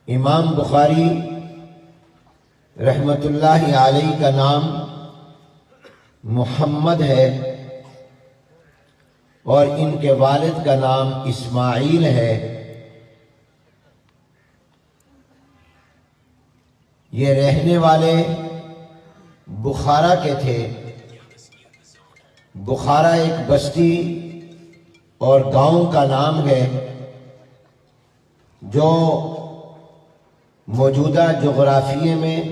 امام بخاری رحمۃ اللہ علیہ کا نام محمد ہے اور ان کے والد کا نام اسماعیل ہے۔ یہ رہنے والے بخارا کے تھے۔ بخارا ایک بستی اور گاؤں کا نام ہے جو موجودہ جغرافیے میں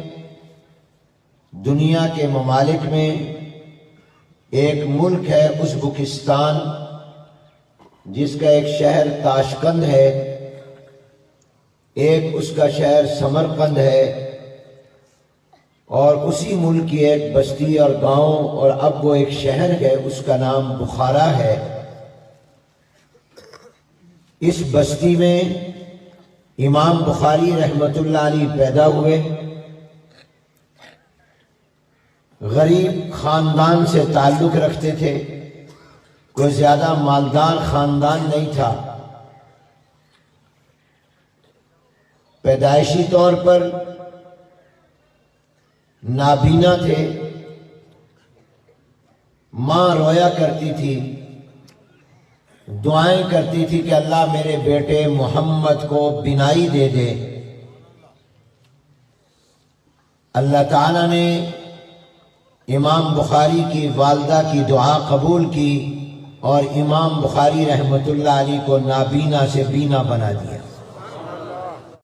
دنیا کے ممالک میں ایک ملک ہے ازبکستان، جس کا ایک شہر تاشقند ہے، ایک اس کا شہر سمرقند ہے، اور اسی ملک کی ایک بستی اور گاؤں اور اب وہ ایک شہر ہے، اس کا نام بخارا ہے۔ اس بستی میں امام بخاری رحمۃ اللہ علیہ پیدا ہوئے۔ غریب خاندان سے تعلق رکھتے تھے، کوئی زیادہ مالدار خاندان نہیں تھا۔ پیدائشی طور پر نابینا تھے۔ ماں رویا کرتی تھی، دعائیں کرتی تھی کہ اللہ میرے بیٹے محمد کو بینائی دے دے۔ اللہ تعالیٰ نے امام بخاری کی والدہ کی دعا قبول کی اور امام بخاری رحمۃ اللہ علیہ کو نابینا سے بینا بنا دیا۔